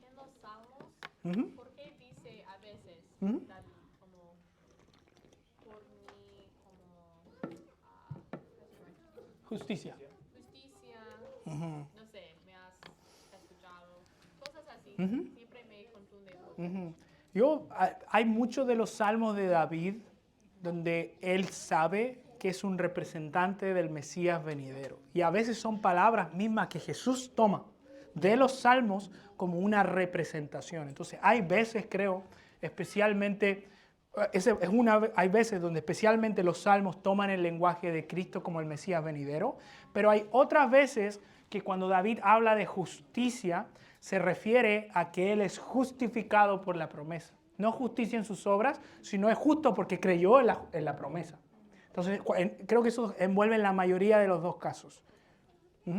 En los salmos, ¿por qué dice a veces David como por mí, Justicia. justicia, no sé, me has escuchado, cosas así, siempre me confunde. Hay muchos de los salmos de David donde él sabe que es un representante del Mesías venidero. Y a veces son palabras mismas que Jesús toma de los salmos como una representación. Entonces hay veces, creo, especialmente, hay veces donde especialmente los salmos toman el lenguaje de Cristo como el Mesías venidero, pero hay otras veces que cuando David habla de justicia, se refiere a que él es justificado por la promesa. No justicia en sus obras, sino es justo porque creyó en la promesa. Entonces, creo que eso envuelve en la mayoría de los dos casos. Y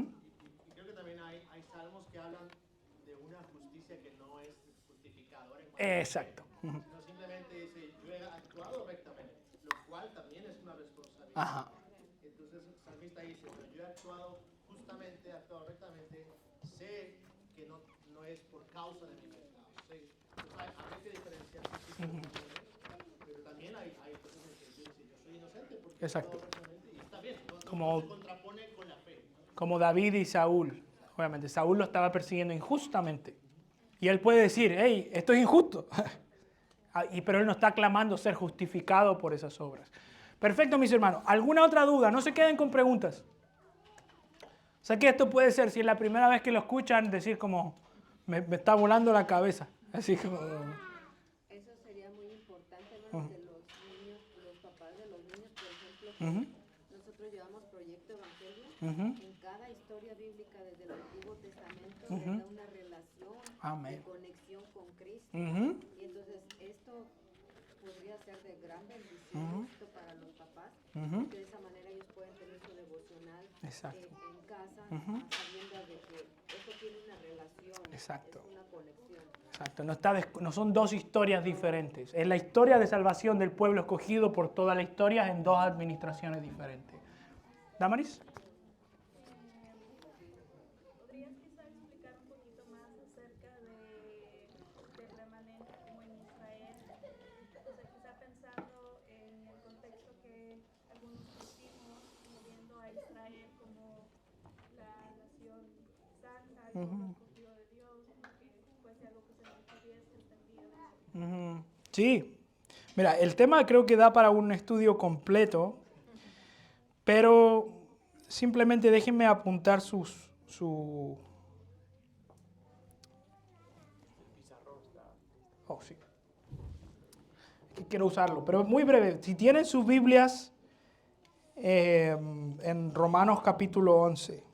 creo que también hay salmos que hablan de una justicia que no es justificadora. Exacto. No simplemente dice, yo he actuado rectamente, lo cual también es una responsabilidad. Ajá. Entonces el salmista dice, pero yo he actuado justamente, he actuado rectamente, sé que no es por causa de mi pecado. Entonces hay que diferenciar pero también hay cosas en que yo soy inocente porque Exacto. y está bien, Como, se contrapone con la fe. como David y Saúl. Obviamente, Saúl lo estaba persiguiendo injustamente. Y él puede decir, hey, esto es injusto. Pero él no está clamando ser justificado por esas obras. Perfecto, mis hermanos. ¿Alguna otra duda? No se queden con preguntas. Sé que esto puede ser, si es la primera vez que lo escuchan, decir como, me está volando la cabeza. Así como... Eso sería muy importante, ¿no? De los niños, los papás de los niños, por ejemplo, nosotros llevamos Proyecto Evangelio. En cada historia bíblica desde el Antiguo Testamento les da una relación de conexión con Cristo. Y entonces esto podría ser de gran bendición para los papás, porque de esa manera ellos pueden tener su devocional en casa, sabiendo de que esto tiene una relación, es una conexión. Exacto, no son dos historias diferentes. Es la historia de salvación del pueblo escogido por toda la historia en dos administraciones diferentes. ¿Damaris? ¿Podrías quizá explicar un poquito más acerca del remanente como en Israel? O sea, quizá pensando en el contexto que algunos pusimos, como viendo a Israel como la nación santa, el pueblo escogido de Dios, como que fuese algo que se nos hubiese entendido. Sí. Mira, el tema creo que da para un estudio completo, pero simplemente déjenme apuntar su... Oh, sí. Que quiero usarlo, pero muy breve. Si tienen sus Biblias en Romanos capítulo 11.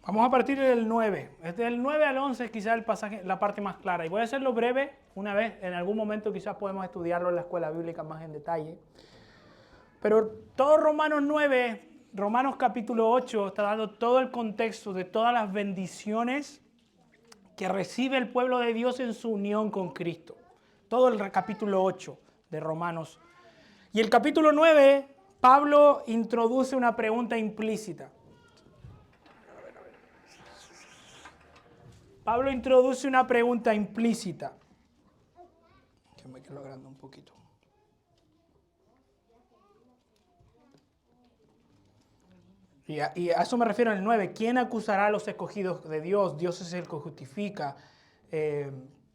Vamos a partir del 9. Desde el 9 al 11 es quizás el pasaje, la parte más clara. Y voy a hacerlo breve, una vez, en algún momento quizás podemos estudiarlo en la escuela bíblica más en detalle. Pero todo Romanos 9, Romanos capítulo 8, está dando todo el contexto de todas las bendiciones que recibe el pueblo de Dios en su unión con Cristo. Todo el capítulo 8 de Romanos. Y el capítulo 9, Pablo introduce una pregunta implícita. Pablo introduce una pregunta implícita. Que me quedo logrando un poquito. Y a eso me refiero en el 9. ¿Quién acusará a los escogidos de Dios? Dios es el que justifica.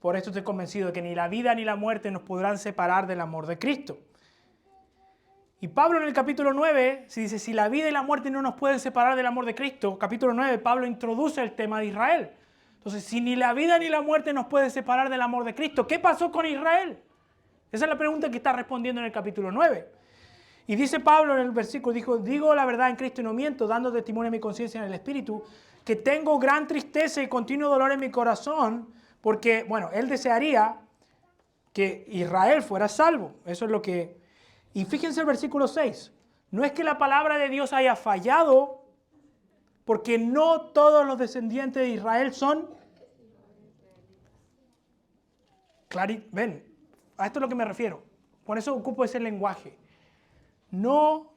Por esto estoy convencido de que ni la vida ni la muerte nos podrán separar del amor de Cristo. Y Pablo en el capítulo 9, si dice, si la vida y la muerte no nos pueden separar del amor de Cristo, capítulo 9, Pablo introduce el tema de Israel. Entonces, si ni la vida ni la muerte nos pueden separar del amor de Cristo, ¿qué pasó con Israel? Esa es la pregunta que está respondiendo en el capítulo 9. Y dice Pablo en el versículo, digo la verdad en Cristo y no miento, dando testimonio a mi conciencia en el Espíritu, que tengo gran tristeza y continuo dolor en mi corazón, porque, bueno, él desearía que Israel fuera salvo. Eso es lo que... Y fíjense el versículo 6. No es que la palabra de Dios haya fallado, porque no todos los descendientes de Israel son... Ven, a esto es lo que me refiero. Por eso ocupo ese lenguaje. No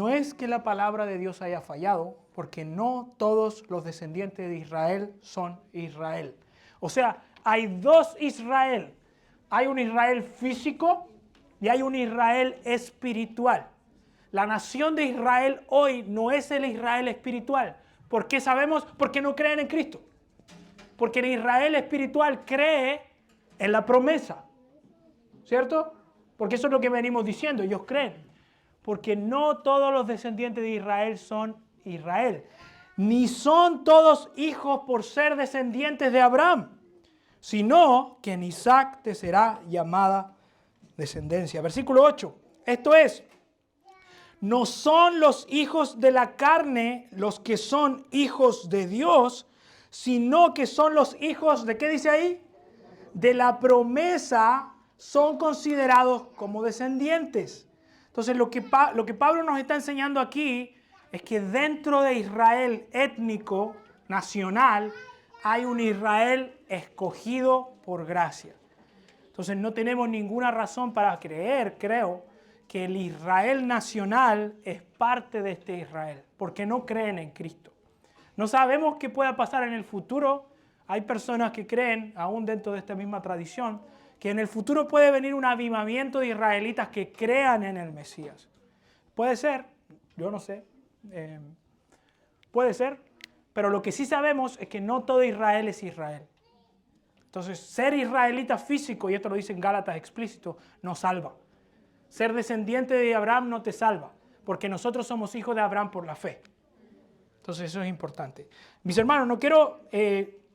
es que la palabra de Dios haya fallado, porque no todos los descendientes de Israel son Israel. O sea, hay dos Israel. Hay un Israel físico y hay un Israel espiritual. La nación de Israel hoy no es el Israel espiritual. ¿Por qué sabemos? Porque no creen en Cristo. Porque el Israel espiritual cree en la promesa. ¿Cierto? Porque eso es lo que venimos diciendo. Ellos creen. Porque no todos los descendientes de Israel son Israel. Ni son todos hijos por ser descendientes de Abraham. Sino que en Isaac te será llamada descendencia. Versículo 8. Esto es... No son los hijos de la carne los que son hijos de Dios, sino que son los hijos, ¿de qué dice ahí? De la promesa son considerados como descendientes. Entonces lo que Pablo nos está enseñando aquí es que dentro de Israel étnico, nacional, hay un Israel escogido por gracia. Entonces no tenemos ninguna razón para creer, creo, que el Israel nacional es parte de este Israel, porque no creen en Cristo. No sabemos qué pueda pasar en el futuro. Hay personas que creen, aún dentro de esta misma tradición, que en el futuro puede venir un avivamiento de israelitas que crean en el Mesías. Puede ser, yo no sé, puede ser, pero lo que sí sabemos es que no todo Israel es Israel. Entonces, ser israelita físico, y esto lo dice en Gálatas explícito, no salva. Ser descendiente de Abraham no te salva, porque nosotros somos hijos de Abraham por la fe. Entonces eso es importante. Mis hermanos, no quiero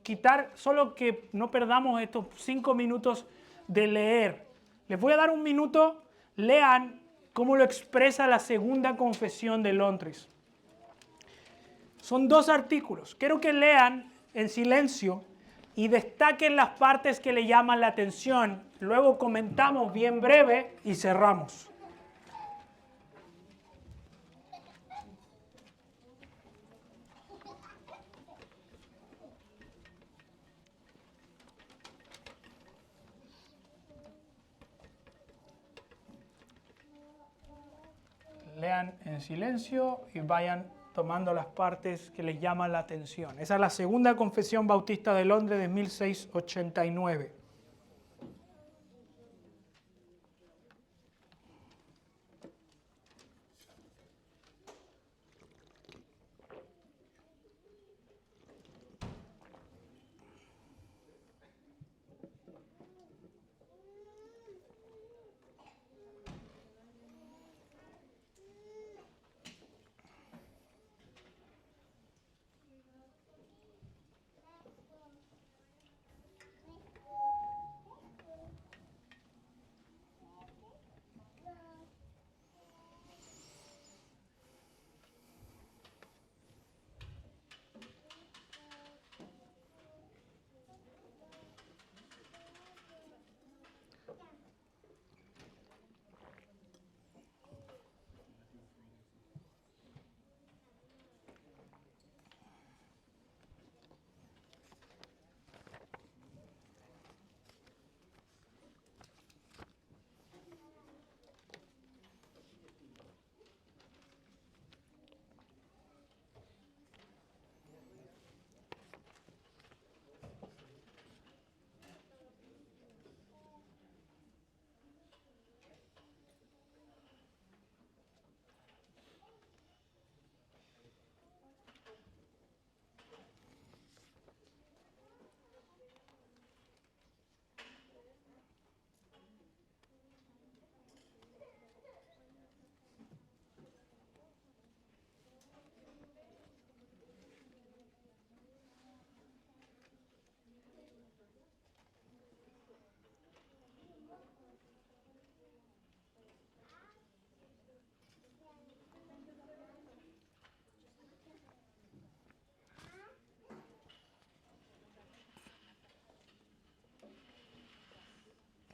quitar, solo que no perdamos estos 5 minutos de leer. Les voy a dar un minuto, lean cómo lo expresa la segunda confesión de Londres. Son 2 artículos. Quiero que lean en silencio y destaquen las partes que le llaman la atención. Luego comentamos bien breve y cerramos. Lean en silencio y vayan tomando las partes que les llaman la atención. Esa es la segunda confesión bautista de Londres de 1689.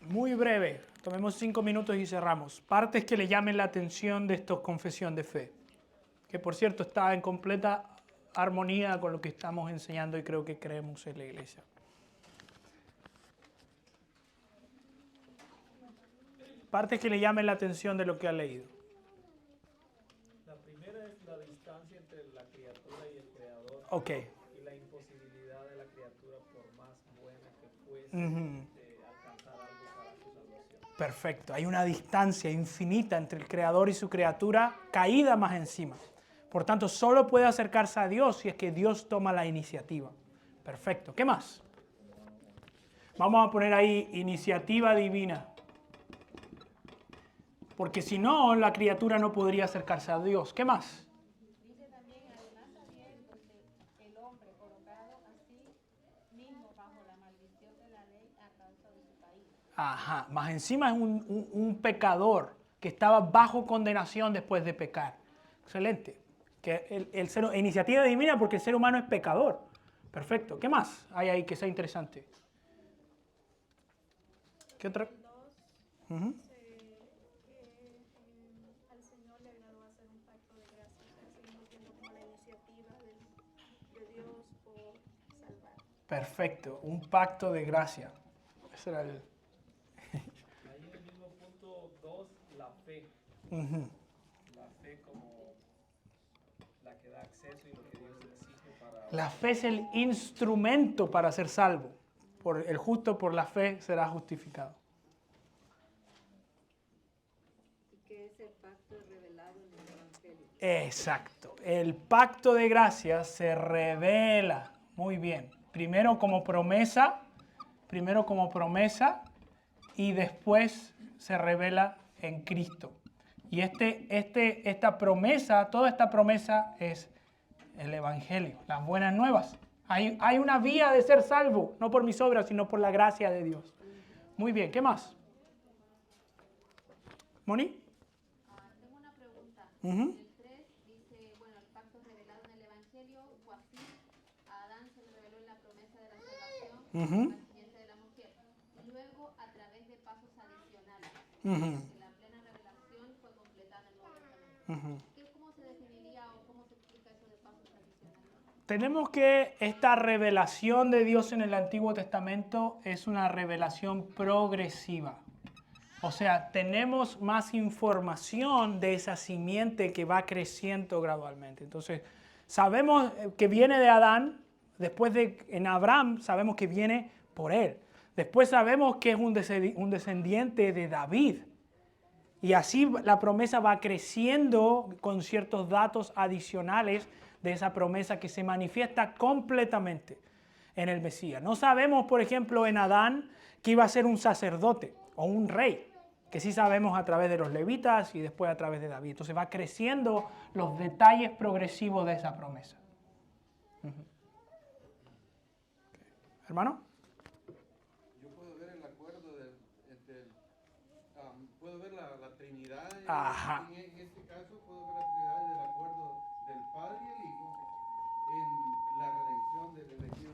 Muy breve, tomemos 5 minutos y cerramos. Partes que le llamen la atención de esta confesión de fe, que por cierto está en completa armonía con lo que estamos enseñando y creo que creemos en la iglesia. Partes que le llamen la atención de lo que ha leído. La primera es la distancia entre la criatura y el creador. Ok. Y la imposibilidad de la criatura, por más buena que fuese, de alcanzar algo para su salvación. Perfecto. Hay una distancia infinita entre el creador y su criatura caída más encima. Por tanto, solo puede acercarse a Dios si es que Dios toma la iniciativa. Perfecto. ¿Qué más? Vamos a poner ahí iniciativa divina. Porque si no, la criatura no podría acercarse a Dios. ¿Qué más? Dice también, además habiéndose el hombre colocado así mismo bajo la maldición de la ley a causa de su caída. Ajá, más encima es un pecador que estaba bajo condenación después de pecar. Excelente. Que iniciativa divina porque el ser humano es pecador. Perfecto. ¿Qué más hay ahí que sea interesante? ¿Qué otra? Al Señor le agradó hacer un pacto de gracia, seguimos viendo como la iniciativa de Dios por salvar. Perfecto, un pacto de gracia. Ese era el... Ahí en el mismo punto 2, la fe. La fe como la que da acceso y lo que Dios exige para... La fe es el instrumento para ser salvo. El justo por la fe será justificado. ¿Y qué es el pacto revelado en el Evangelio? Exacto. El pacto de gracia se revela. Muy bien. Primero como promesa y después se revela en Cristo. Y esta promesa, toda esta promesa es El Evangelio, las buenas nuevas. Hay una vía de ser salvo, no por mis obras, sino por la gracia de Dios. Muy bien, ¿qué más? ¿Moni? Tengo una pregunta. Ujú. El 3 dice, bueno, el pacto revelado en el Evangelio fue así. A Adán se le reveló en la promesa de la salvación, Ujú. la simiente de la mujer. Y luego a través de pasos adicionales. Ujú. Que la plena revelación fue completada en el Nuevo Testamento. Ujú. ¿Cómo se definiría o cómo se explica eso de pasos adicionales? Tenemos que esta revelación de Dios en el Antiguo Testamento es una revelación progresiva. O sea, tenemos más información de esa simiente que va creciendo gradualmente. Entonces, sabemos que viene de Adán, después en Abraham sabemos que viene por él. Después sabemos que es un descendiente de David. Y así la promesa va creciendo con ciertos datos adicionales de esa promesa que se manifiesta completamente en el Mesías. No sabemos, por ejemplo, en Adán que iba a ser un sacerdote o un rey, que sí sabemos a través de los levitas y después a través de David. Entonces va creciendo los detalles progresivos de esa promesa. ¿Hermano? Yo puedo ver el acuerdo puedo ver la Trinidad. Ajá. En este caso puedo ver la Trinidad del acuerdo del Padre y el Hijo en la redención del elegido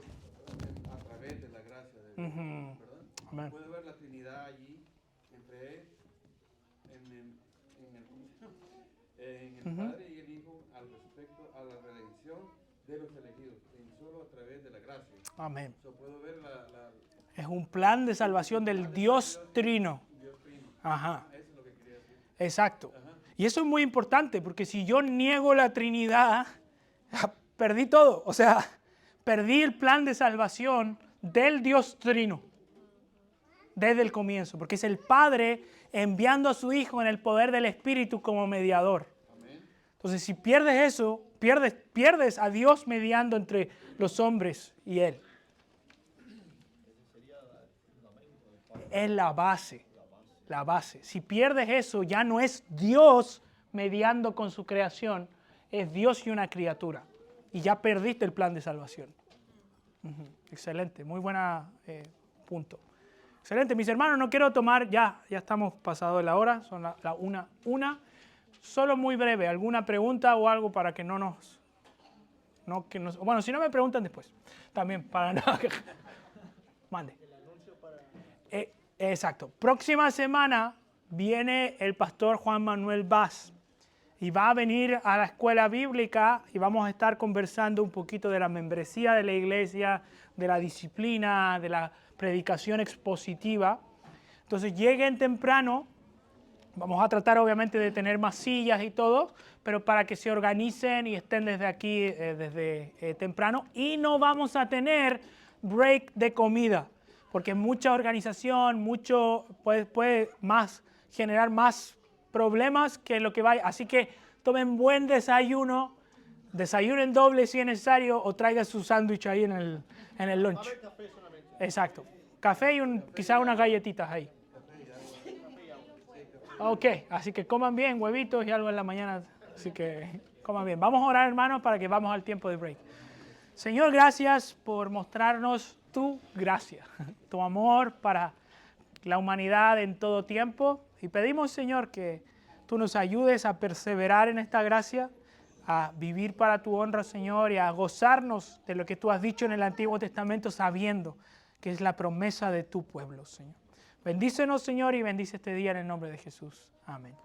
a través de la gracia de Dios. ¿Verdad? Amén. Puedo ver la Trinidad allí entre él, en el Padre y el Hijo al respecto a la redención de los elegidos, en solo a través de la gracia. Amén. Puedo ver Es un plan de salvación del Dios Trino. Dios Trino. Ajá. Eso es lo que quería decir. Exacto. Ajá. Y eso es muy importante, porque si yo niego la Trinidad, perdí todo. O sea, perdí el plan de salvación del Dios Trino desde el comienzo, porque es el Padre enviando a su Hijo en el poder del Espíritu como mediador. Amén. Entonces, si pierdes eso, pierdes a Dios mediando entre los hombres y Él. Es la base. La base. Si pierdes eso, ya no es Dios mediando con su creación, es Dios y una criatura. Y ya perdiste el plan de salvación. Excelente, muy buena punto. Excelente, mis hermanos, no quiero tomar, ya estamos pasado de la hora, son la una. Solo muy breve, ¿alguna pregunta o algo para que bueno, si no me preguntan después, también para no... Mande. Exacto. Próxima semana viene el pastor Juan Manuel Vaz y va a venir a la escuela bíblica y vamos a estar conversando un poquito de la membresía de la iglesia, de la disciplina, de la predicación expositiva. Entonces lleguen temprano. Vamos a tratar obviamente de tener más sillas y todo, pero para que se organicen y estén desde aquí, desde temprano. Y no vamos a tener break de comida, porque mucha organización, puede generar más problemas que lo que vaya. Así que tomen buen desayuno, desayunen doble si es necesario, o traigan su sándwich ahí en el lunch. Va a haber café solamente. Exacto. Café y quizá unas galletitas ahí. Ok, así que coman bien, huevitos y algo en la mañana. Así que coman bien. Vamos a orar, hermanos, para que vamos al tiempo de break. Señor, gracias por mostrarnos tu gracia, tu amor para la humanidad en todo tiempo. Y pedimos, Señor, que tú nos ayudes a perseverar en esta gracia, a vivir para tu honra, Señor, y a gozarnos de lo que tú has dicho en el Antiguo Testamento, sabiendo que es la promesa de tu pueblo, Señor. Bendícenos, Señor, y bendice este día en el nombre de Jesús. Amén.